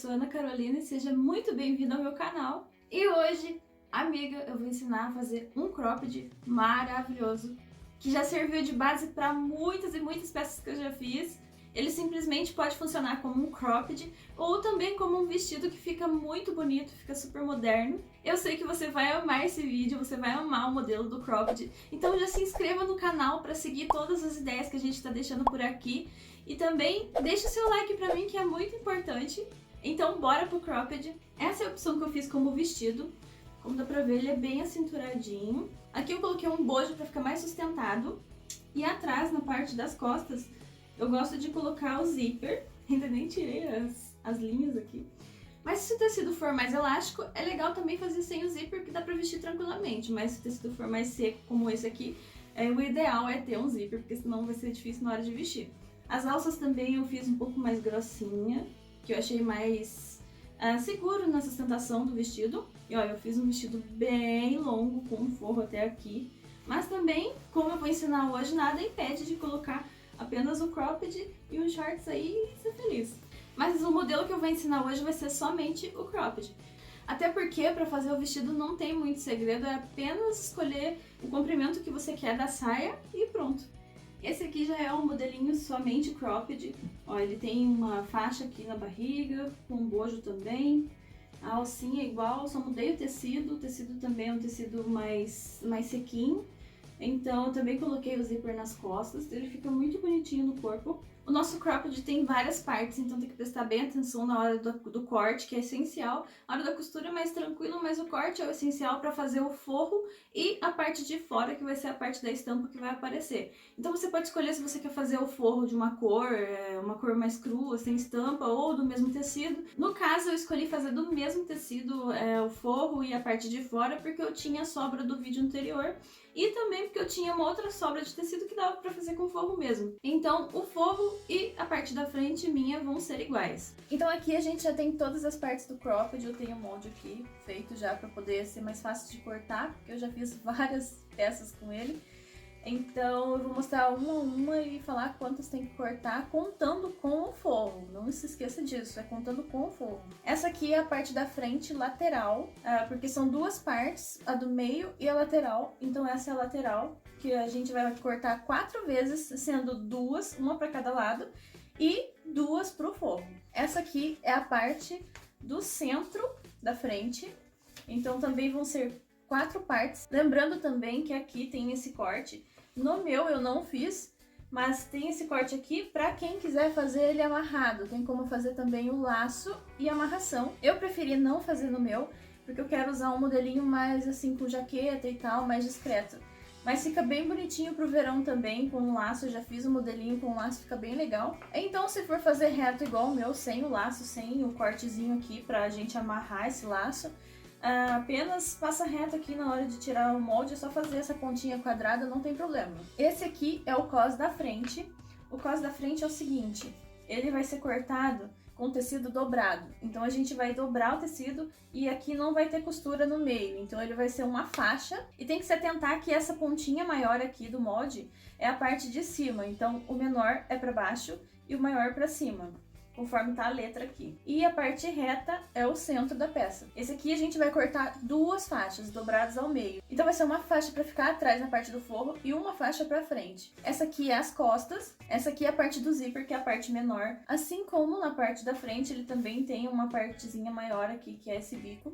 sou Ana Carolina e seja muito bem-vinda ao meu canal. E hoje, amiga, eu vou ensinar a fazer um cropped maravilhoso, que já serviu de base para muitas e muitas peças que eu já fiz. Ele simplesmente pode funcionar como um cropped ou também como um vestido que fica muito bonito, fica super moderno. Eu sei que você vai amar esse vídeo, você vai amar o modelo do cropped, então já se inscreva no canal para seguir todas as ideias que a gente está deixando por aqui. E também deixa o seu like pra mim, que é muito importante. Então bora pro cropped. Essa é a opção que eu fiz como vestido. Como dá pra ver, ele é bem acinturadinho. Aqui eu coloquei um bojo pra ficar mais sustentado. E atrás, na parte das costas, eu gosto de colocar o zíper. Ainda nem tirei as linhas aqui. Mas se o tecido for mais elástico, é legal também fazer sem o zíper, que dá pra vestir tranquilamente. Mas se o tecido for mais seco, como esse aqui, o ideal é ter um zíper, porque senão vai ser difícil na hora de vestir. As alças também eu fiz um pouco mais grossinha, que eu achei mais seguro na sustentação do vestido. E olha, eu fiz um vestido bem longo, com um forro até aqui. Mas também, como eu vou ensinar hoje, nada impede de colocar apenas o cropped e os shorts aí e ser feliz. Mas o modelo que eu vou ensinar hoje vai ser somente o cropped. Até porque para fazer o vestido não tem muito segredo, é apenas escolher o comprimento que você quer da saia e pronto. Esse aqui já é um modelinho somente cropped. Ó, ele tem uma faixa aqui na barriga, com um bojo também. A alcinha é igual, só mudei o tecido também é um tecido mais sequinho. Então eu também coloquei o zíper nas costas, ele fica muito bonitinho no corpo. O nosso cropped tem várias partes, então tem que prestar bem atenção na hora do corte, que é essencial. A hora da costura é mais tranquilo, mas o corte é o essencial para fazer o forro e a parte de fora, que vai ser a parte da estampa que vai aparecer. Então você pode escolher se você quer fazer o forro de uma cor mais crua, sem estampa, ou do mesmo tecido. No caso, eu escolhi fazer do mesmo tecido o forro e a parte de fora, porque eu tinha sobra do vídeo anterior. E também porque eu tinha uma outra sobra de tecido que dava pra fazer com forro mesmo. Então o forro e a parte da frente minha vão ser iguais. Então aqui a gente já tem todas as partes do cropped. Eu tenho um molde aqui feito já pra poder ser mais fácil de cortar, porque eu já fiz várias peças com ele. Então eu vou mostrar uma a uma e falar quantas tem que cortar contando com o forro. Não se esqueça disso, é contando com o forro. Essa aqui é a parte da frente lateral, porque são duas partes, a do meio e a lateral. Então essa é a lateral, que a gente vai cortar 4 vezes, sendo duas, uma para cada lado, e duas pro forro. Essa aqui é a parte do centro da frente, então também vão ser 4 partes. Lembrando também que aqui tem esse corte. No meu eu não fiz, mas tem esse corte aqui para quem quiser fazer ele amarrado. Tem como fazer também o laço e amarração. Eu preferi não fazer no meu, porque eu quero usar um modelinho mais assim com jaqueta e tal, mais discreto. Mas fica bem bonitinho pro verão também, com o laço. Eu já fiz o modelinho com o laço, fica bem legal. Então se for fazer reto igual o meu, sem o laço, sem o cortezinho aqui pra gente amarrar esse laço, apenas passa reto aqui na hora de tirar o molde, é só fazer essa pontinha quadrada, não tem problema. Esse aqui é o cos da frente. O cos da frente é o seguinte, ele vai ser cortado com tecido dobrado. Então a gente vai dobrar o tecido e aqui não vai ter costura no meio, então ele vai ser uma faixa. E tem que se atentar que essa pontinha maior aqui do molde é a parte de cima, então o menor é para baixo e o maior para cima, conforme tá a letra aqui. E a parte reta é o centro da peça. Esse aqui a gente vai cortar duas faixas dobradas ao meio. Então vai ser uma faixa para ficar atrás na parte do forro e uma faixa para frente. Essa aqui é as costas, essa aqui é a parte do zíper, que é a parte menor. Assim como na parte da frente ele também tem uma partezinha maior aqui, que é esse bico.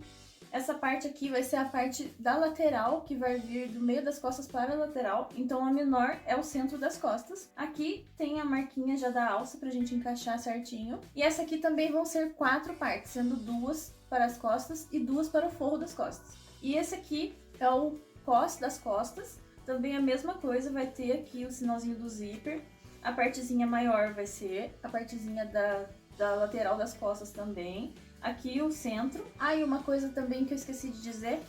Essa parte aqui vai ser a parte da lateral, que vai vir do meio das costas para a lateral. Então a menor é o centro das costas. Aqui tem a marquinha já da alça pra gente encaixar certinho. E essa aqui também vão ser 4 partes, sendo 2 para as costas e 2 para o forro das costas. E esse aqui é o cos das costas. Também a mesma coisa, vai ter aqui o sinalzinho do zíper. A partezinha maior vai ser a partezinha da lateral das costas também. Aqui o centro. E uma coisa também que eu esqueci de dizer,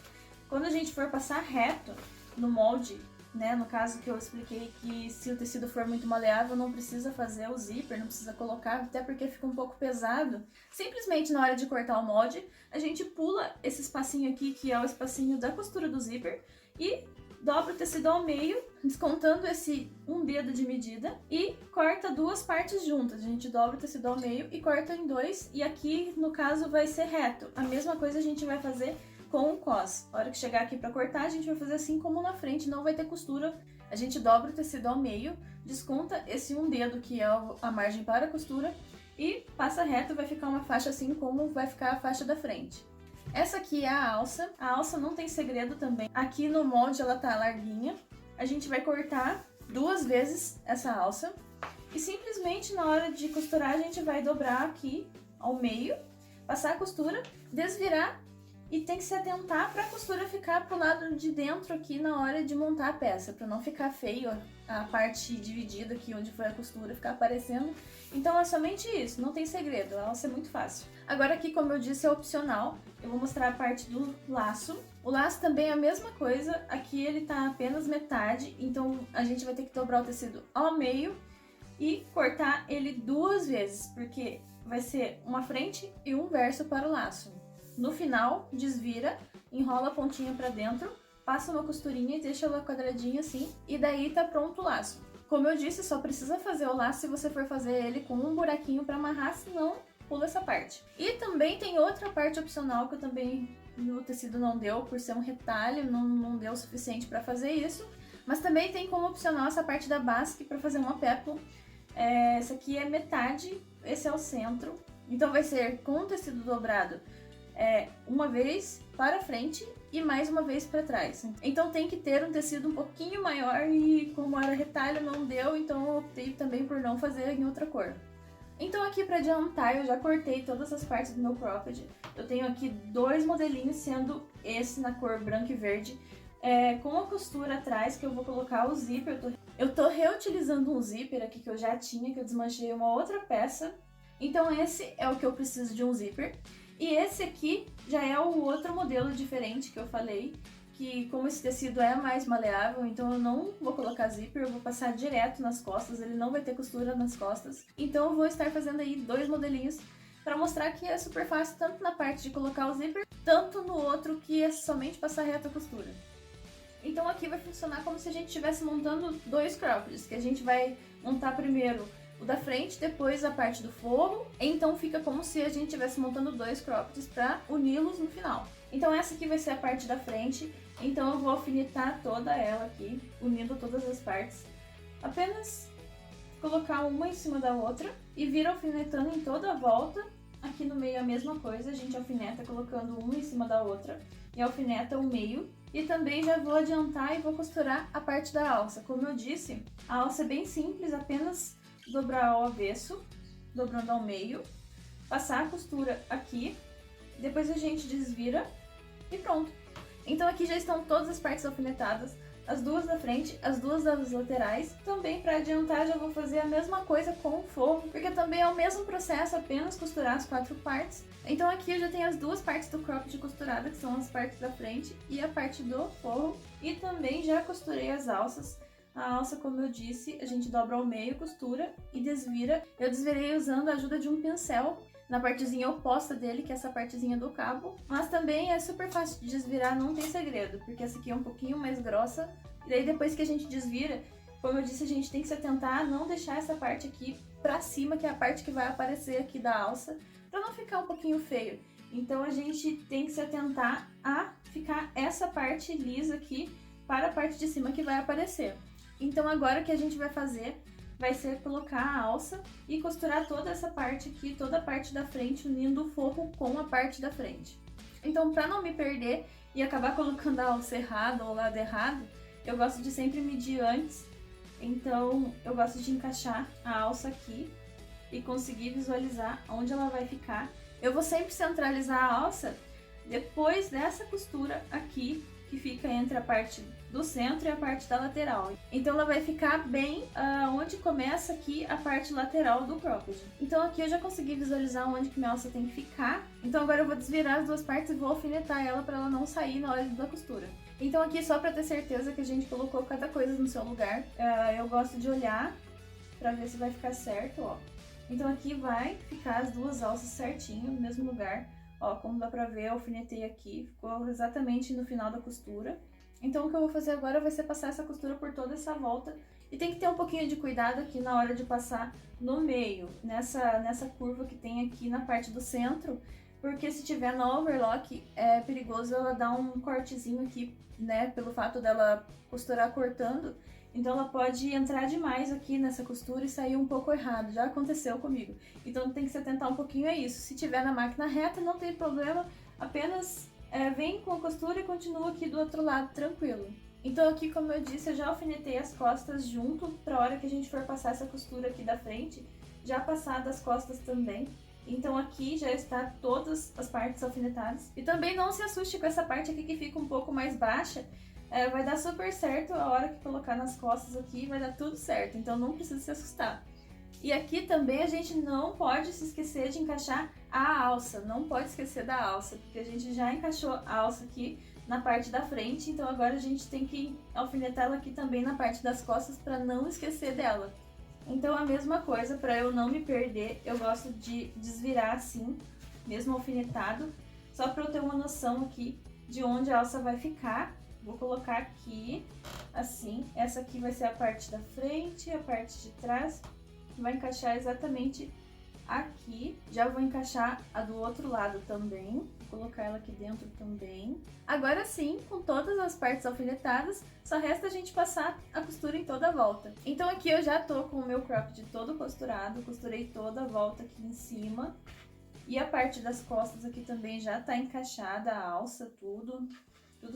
quando a gente for passar reto no molde, né, no caso que eu expliquei que se o tecido for muito maleável não precisa fazer o zíper, não precisa colocar, até porque fica um pouco pesado. Simplesmente na hora de cortar o molde, a gente pula esse espacinho aqui, que é o espacinho da costura do zíper, e dobra o tecido ao meio, descontando esse um dedo de medida e corta duas partes juntas. A gente dobra o tecido ao meio e corta em dois, e aqui no caso vai ser reto. A mesma coisa a gente vai fazer com o cos. A hora que chegar aqui para cortar, a gente vai fazer assim como na frente, não vai ter costura. A gente dobra o tecido ao meio, desconta esse um dedo que é a margem para a costura e passa reto, vai ficar uma faixa assim como vai ficar a faixa da frente. Essa aqui é a alça não tem segredo também. Aqui no molde ela tá larguinha, a gente vai cortar duas vezes essa alça e simplesmente na hora de costurar a gente vai dobrar aqui ao meio, passar a costura, desvirar e tem que se atentar para a costura ficar pro lado de dentro aqui na hora de montar a peça, para não ficar feio a parte dividida aqui onde foi a costura, ficar aparecendo. Então é somente isso, não tem segredo, a alça é muito fácil. Agora aqui, como eu disse, é opcional, eu vou mostrar a parte do laço. O laço também é a mesma coisa, aqui ele tá apenas metade, então a gente vai ter que dobrar o tecido ao meio e cortar ele duas vezes, porque vai ser uma frente e um verso para o laço. No final, desvira, enrola a pontinha pra dentro, passa uma costurinha e deixa ela quadradinha assim, e daí tá pronto o laço. Como eu disse, só precisa fazer o laço se você for fazer ele com um buraquinho pra amarrar, senão pula essa parte. E também tem outra parte opcional que eu também no tecido não deu, por ser um retalho, não deu o suficiente pra fazer isso. Mas também tem como opcional essa parte da basque pra fazer uma pérola. Essa aqui é metade, esse é o centro. Então vai ser com o tecido dobrado uma vez para frente e mais uma vez para trás. Então tem que ter um tecido um pouquinho maior e como era retalho não deu, então eu optei também por não fazer em outra cor. Então aqui para adiantar eu já cortei todas as partes do meu cropped. Eu tenho aqui dois modelinhos, sendo esse na cor branco e verde, com a costura atrás que eu vou colocar o zíper. Eu tô reutilizando um zíper aqui que eu já tinha, que eu desmanchei uma outra peça. Então esse é o que eu preciso de um zíper. E esse aqui já é o outro modelo diferente que eu falei, que como esse tecido é mais maleável, então eu não vou colocar zíper, eu vou passar direto nas costas, ele não vai ter costura nas costas. Então eu vou estar fazendo aí dois modelinhos para mostrar que é super fácil, tanto na parte de colocar o zíper, tanto no outro que é somente passar reto a costura. Então aqui vai funcionar como se a gente estivesse montando dois croppeds, que a gente vai montar primeiro o da frente, depois a parte do forro, então fica como se a gente estivesse montando dois croppeds para uni-los no final. Então essa aqui vai ser a parte da frente, então eu vou alfinetar toda ela aqui, unindo todas as partes. Apenas colocar uma em cima da outra e vir alfinetando em toda a volta. Aqui no meio a mesma coisa, a gente alfineta colocando uma em cima da outra e alfineta o meio. E também já vou adiantar e vou costurar a parte da alça. Como eu disse, a alça é bem simples, apenas dobrar ao avesso, dobrando ao meio, passar a costura aqui, depois a gente desvira e pronto. Então aqui já estão todas as partes alfinetadas, as duas da frente, as duas das laterais. Também para adiantar já vou fazer a mesma coisa com o forro, porque também é o mesmo processo, apenas costurar as quatro partes. Então aqui eu já tenho as duas partes do cropped costurada, que são as partes da frente e a parte do forro. E também já costurei as alças. A alça, como eu disse, a gente dobra ao meio, costura e desvira. Eu desvirei usando a ajuda de um pincel na partezinha oposta dele, que é essa partezinha do cabo. Mas também é super fácil de desvirar, não tem segredo, porque essa aqui é um pouquinho mais grossa. E daí depois que a gente desvira, como eu disse, a gente tem que se atentar a não deixar essa parte aqui pra cima, que é a parte que vai aparecer aqui da alça, pra não ficar um pouquinho feio. Então a gente tem que se atentar a ficar essa parte lisa aqui para a parte de cima que vai aparecer. Então agora o que a gente vai fazer vai ser colocar a alça e costurar toda essa parte aqui, toda a parte da frente, unindo o forro com a parte da frente. Então, para não me perder e acabar colocando a alça errada ou o lado errado, eu gosto de sempre medir antes. Então eu gosto de encaixar a alça aqui e conseguir visualizar onde ela vai ficar. Eu vou sempre centralizar a alça depois dessa costura aqui, que fica entre a parte do centro e a parte da lateral. Então ela vai ficar bem onde começa aqui a parte lateral do cropped. Então aqui eu já consegui visualizar onde que minha alça tem que ficar. Então agora eu vou desvirar as duas partes e vou alfinetar ela para ela não sair na hora da costura. Então aqui só para ter certeza que a gente colocou cada coisa no seu lugar, eu gosto de olhar para ver se vai ficar certo, ó. Então aqui vai ficar as duas alças certinho no mesmo lugar. Ó, como dá pra ver, eu alfinetei aqui, ficou exatamente no final da costura. Então o que eu vou fazer agora vai ser passar essa costura por toda essa volta. E tem que ter um pouquinho de cuidado aqui na hora de passar no meio, nessa curva que tem aqui na parte do centro, porque se tiver na overlock é perigoso ela dar um cortezinho aqui, né, pelo fato dela costurar cortando. Então ela pode entrar demais aqui nessa costura e sair um pouco errado, já aconteceu comigo. Então tem que se atentar um pouquinho a isso. Se tiver na máquina reta não tem problema, apenas vem com a costura e continua aqui do outro lado tranquilo. Então aqui, como eu disse, eu já alfinetei as costas junto para a hora que a gente for passar essa costura aqui da frente, já passar das costas também. Então aqui já está todas as partes alfinetadas. E também não se assuste com essa parte aqui que fica um pouco mais baixa, vai dar super certo a hora que colocar nas costas aqui, vai dar tudo certo, então não precisa se assustar. E aqui também a gente não pode se esquecer de encaixar a alça, não pode esquecer da alça, porque a gente já encaixou a alça aqui na parte da frente, então agora a gente tem que alfinetar ela aqui também na parte das costas para não esquecer dela. Então a mesma coisa, para eu não me perder, eu gosto de desvirar assim, mesmo alfinetado, só para eu ter uma noção aqui de onde a alça vai ficar. Vou colocar aqui, assim, essa aqui vai ser a parte da frente, a parte de trás, vai encaixar exatamente aqui. Já vou encaixar a do outro lado também, vou colocar ela aqui dentro também. Agora sim, com todas as partes alfinetadas, só resta a gente passar a costura em toda a volta. Então aqui eu já tô com o meu cropped todo costurado, costurei toda a volta aqui em cima. E a parte das costas aqui também já tá encaixada, a alça, tudo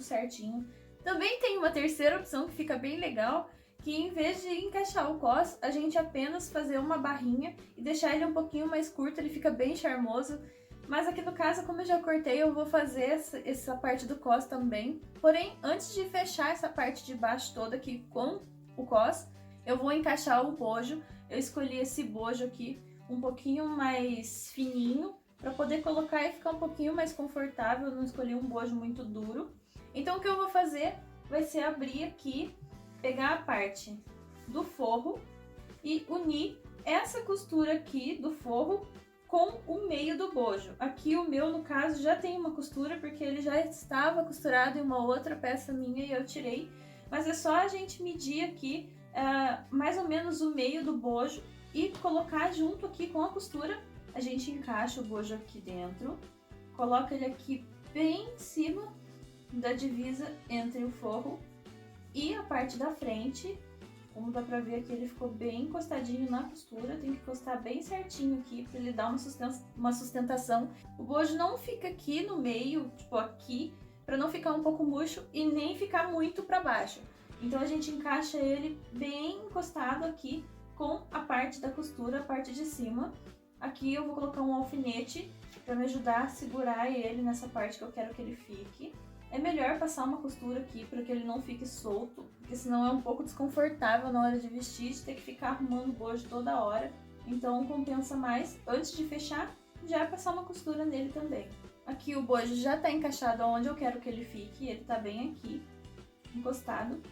certinho. Também tem uma terceira opção que fica bem legal, que em vez de encaixar o cos, a gente apenas fazer uma barrinha e deixar ele um pouquinho mais curto, ele fica bem charmoso. Mas aqui no caso, como eu já cortei, eu vou fazer essa parte do cos também. Porém, antes de fechar essa parte de baixo toda aqui com o cos, eu vou encaixar o bojo. Eu escolhi esse bojo aqui um pouquinho mais fininho, para poder colocar e ficar um pouquinho mais confortável, eu não escolhi um bojo muito duro. Então o que eu vou fazer vai ser abrir aqui, pegar a parte do forro e unir essa costura aqui do forro com o meio do bojo. Aqui o meu, no caso, já tem uma costura, porque ele já estava costurado em uma outra peça minha e eu tirei. Mas é só a gente medir aqui mais ou menos o meio do bojo e colocar junto aqui com a costura. A gente encaixa o bojo aqui dentro, coloca ele aqui bem em cima da divisa entre o forro e a parte da frente. Como dá pra ver aqui, ele ficou bem encostadinho na costura, tem que encostar bem certinho aqui pra ele dar uma sustentação. O bojo não fica aqui no meio, tipo aqui, pra não ficar um pouco murcho e nem ficar muito pra baixo. Então a gente encaixa ele bem encostado aqui com a parte da costura, a parte de cima. Aqui eu vou colocar um alfinete para me ajudar a segurar ele nessa parte que eu quero que ele fique. É melhor passar uma costura aqui para que ele não fique solto, porque senão é um pouco desconfortável na hora de vestir, de ter que ficar arrumando o bojo toda hora. Então compensa mais, antes de fechar, já passar uma costura nele também. Aqui o bojo já está encaixado onde eu quero que ele fique, ele está bem aqui, encostado.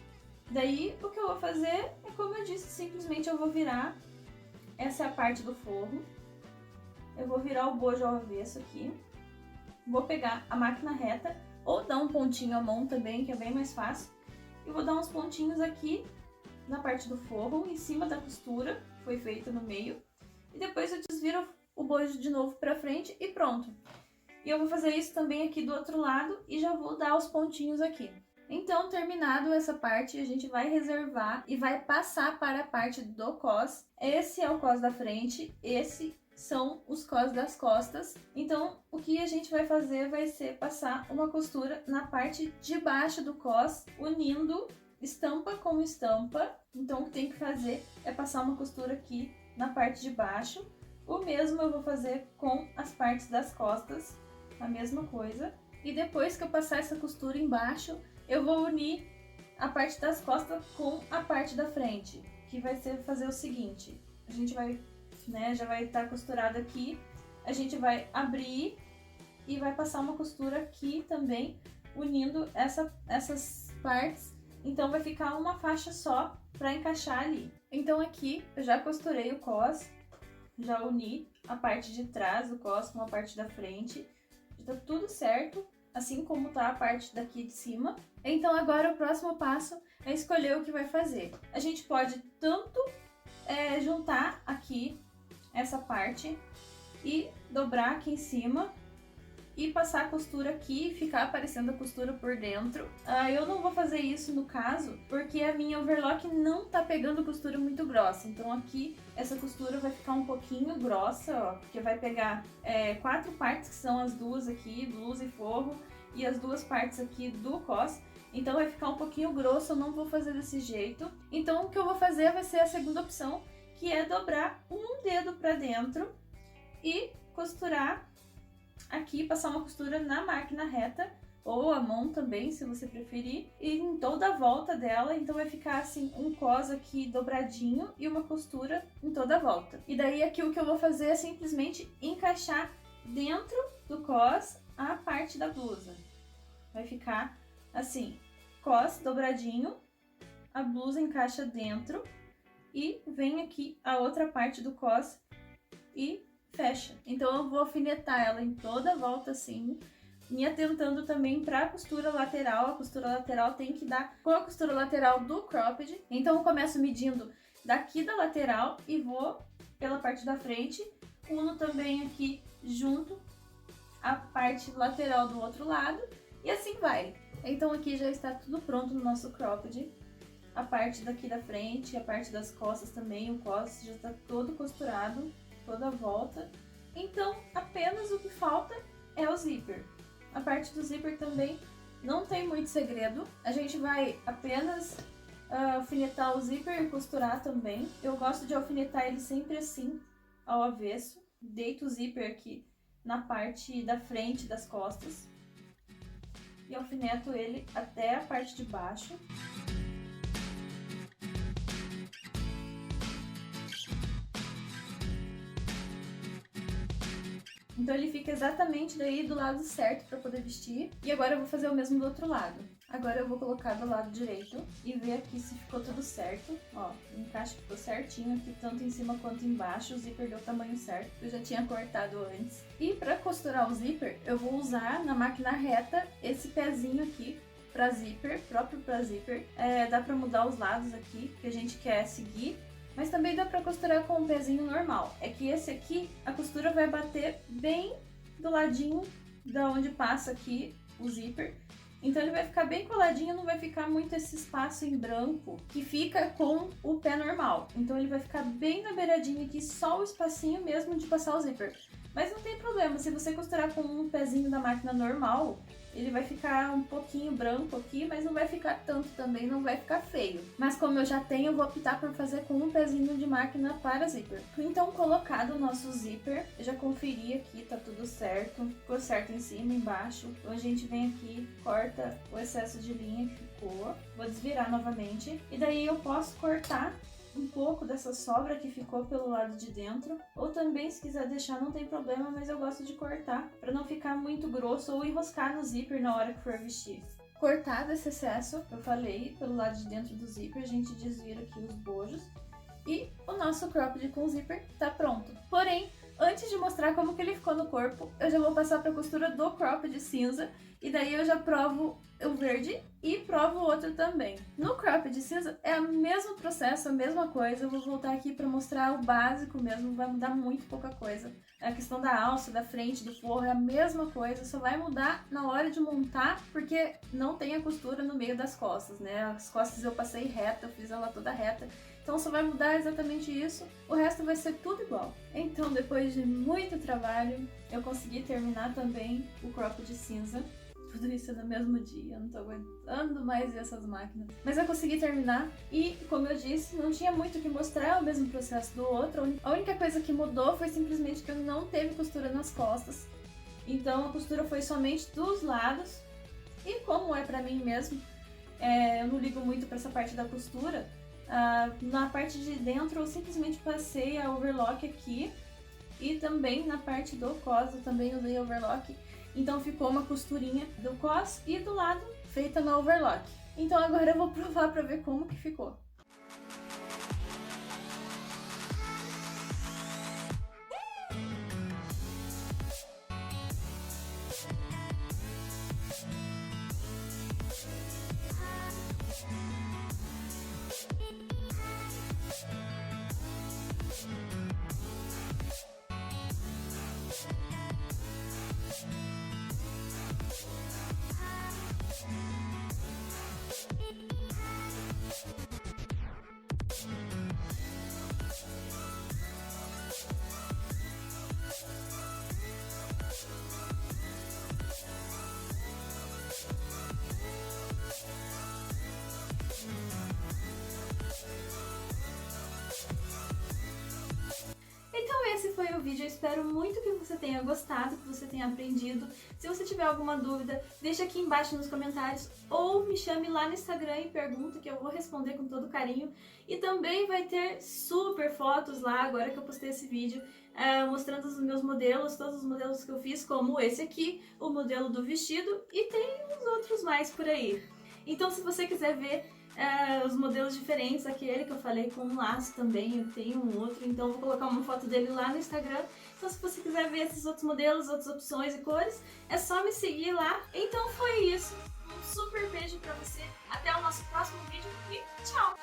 Daí o que eu vou fazer é, como eu disse, simplesmente eu vou virar, essa é a parte do forro. Eu vou virar o bojo ao avesso aqui, vou pegar a máquina reta, ou dar um pontinho à mão também, que é bem mais fácil. E vou dar uns pontinhos aqui na parte do forro, em cima da costura, que foi feita no meio. E depois eu desviro o bojo de novo pra frente e pronto. E eu vou fazer isso também aqui do outro lado e já vou dar os pontinhos aqui. Então, terminado essa parte, a gente vai reservar e vai passar para a parte do cos. Esse é o cos da frente, esse são os cos das costas. Então o que a gente vai fazer vai ser passar uma costura na parte de baixo do cos, unindo estampa com estampa. Então o que tem que fazer é passar uma costura aqui na parte de baixo. O mesmo eu vou fazer com as partes das costas, a mesma coisa. E depois que eu passar essa costura embaixo, eu vou unir a parte das costas com a parte da frente, que vai ser fazer o seguinte: a gente vai, já vai estar costurado aqui, a gente vai abrir e vai passar uma costura aqui também, unindo essas partes. Então vai ficar uma faixa só para encaixar ali. Então aqui eu já costurei o cos, já uni a parte de trás do cos com a parte da frente, já tá tudo certo. assim como tá a parte daqui de cima. Então agora o próximo passo é escolher o que vai fazer. A gente pode tanto juntar aqui essa parte e dobrar aqui em cima e passar a costura aqui e ficar aparecendo a costura por dentro. Eu não vou fazer isso no caso, porque a minha overlock não tá pegando costura muito grossa. Então aqui essa costura vai ficar um pouquinho grossa, ó, porque vai pegar 4 partes, que são as duas aqui, blusa e forro, e as 2 partes aqui do cos. Então vai ficar um pouquinho grosso, eu não vou fazer desse jeito. Então o que eu vou fazer vai ser a segunda opção, que é dobrar um dedo pra dentro e costurar aqui, passar uma costura na máquina reta, ou a mão também, se você preferir, e em toda a volta dela. Então vai ficar assim, um cos aqui dobradinho e uma costura em toda a volta. E daí aqui o que eu vou fazer é simplesmente encaixar dentro do cos a parte da blusa. Vai ficar assim, cos dobradinho, a blusa encaixa dentro e vem aqui a outra parte do cos e fecha. Então eu vou alfinetar ela em toda a volta assim, me atentando também para a costura lateral. A costura lateral tem que dar com a costura lateral do cropped. Então eu começo medindo daqui da lateral e vou pela parte da frente, uno também aqui junto a parte lateral do outro lado e assim vai. Então aqui já está tudo pronto no nosso cropped. A parte daqui da frente, a parte das costas também, o cos já está todo costurado, toda a volta. Então apenas o que falta é o zíper. A parte do zíper também não tem muito segredo. A gente vai apenas alfinetar o zíper e costurar também. Eu gosto de alfinetar ele sempre assim, ao avesso. Deito o zíper aqui na parte da frente das costas e alfineto ele até a parte de baixo. Então ele fica exatamente daí do lado certo para poder vestir. E agora eu vou fazer o mesmo do outro lado. Agora eu vou colocar do lado direito e ver aqui se ficou tudo certo. Ó, o encaixe ficou certinho aqui, tanto em cima quanto embaixo. O zíper deu o tamanho certo, eu já tinha cortado antes. E para costurar o zíper, eu vou usar na máquina reta esse pezinho aqui para zíper, próprio para zíper. Dá para mudar os lados aqui que a gente quer seguir. Mas também dá pra costurar com um pezinho normal. É que esse aqui, a costura vai bater bem do ladinho da onde passa aqui o zíper. Então ele vai ficar bem coladinho, não vai ficar muito esse espaço em branco que fica com o pé normal. Então ele vai ficar bem na beiradinha aqui, só o espacinho mesmo de passar o zíper. Mas não tem problema, se você costurar com um pezinho da máquina normal, ele vai ficar um pouquinho branco aqui, mas não vai ficar tanto também, não vai ficar feio. Mas como eu já tenho, eu vou optar por fazer com um pezinho de máquina para zíper. Então, colocado o nosso zíper, eu já conferi aqui, tá tudo certo. Ficou certo em cima e embaixo. Então a gente vem aqui, corta o excesso de linha que ficou. Vou desvirar novamente. E daí eu posso cortar um pouco dessa sobra que ficou pelo lado de dentro, ou também se quiser deixar não tem problema, mas eu gosto de cortar para não ficar muito grosso ou enroscar no zíper na hora que for vestir. Cortado esse excesso, eu falei, pelo lado de dentro do zíper, a gente desvira aqui os bojos e o nosso cropped com zíper tá pronto. Porém, antes de mostrar como que ele ficou no corpo, eu já vou passar para a costura do cropped cinza e daí eu já provo o verde e provo o outro também. No cropped cinza é o mesmo processo, a mesma coisa. Eu vou voltar aqui para mostrar o básico mesmo, vai mudar muito pouca coisa. A questão da alça, da frente, do forro é a mesma coisa, só vai mudar na hora de montar, porque não tem a costura no meio das costas, né? As costas eu passei reta, eu fiz ela toda reta. Então só vai mudar exatamente isso, o resto vai ser tudo igual. Então depois de muito trabalho, eu consegui terminar também o cropped cinza. Tudo isso no mesmo dia, eu não tô aguentando mais ver essas máquinas. Mas eu consegui terminar e, como eu disse, não tinha muito o que mostrar, é o mesmo processo do outro. A única coisa que mudou foi simplesmente que eu não teve costura nas costas. Então a costura foi somente dos lados. E como é pra mim mesmo, eu não ligo muito pra essa parte da costura. Na parte de dentro eu simplesmente passei a overlock aqui. E também na parte do cos eu também usei overlock. Então ficou uma costurinha do cos e do lado feita na overlock. Então agora eu vou provar pra ver como que ficou. espero muito que você tenha gostado, que você tenha aprendido. Se você tiver alguma dúvida, deixa aqui embaixo nos comentários ou me chame lá no Instagram e pergunta que eu vou responder com todo carinho. E também vai ter super fotos lá, agora que eu postei esse vídeo, mostrando os meus modelos, todos os modelos que eu fiz, como esse aqui, o modelo do vestido, e tem uns outros mais por aí. Então, se você quiser ver os modelos diferentes, aquele que eu falei com um laço também, eu tenho um outro, então eu vou colocar uma foto dele lá no Instagram. Então, se você quiser ver esses outros modelos, outras opções e cores, é só me seguir lá. Então foi isso, um super beijo pra você, até o nosso próximo vídeo e tchau!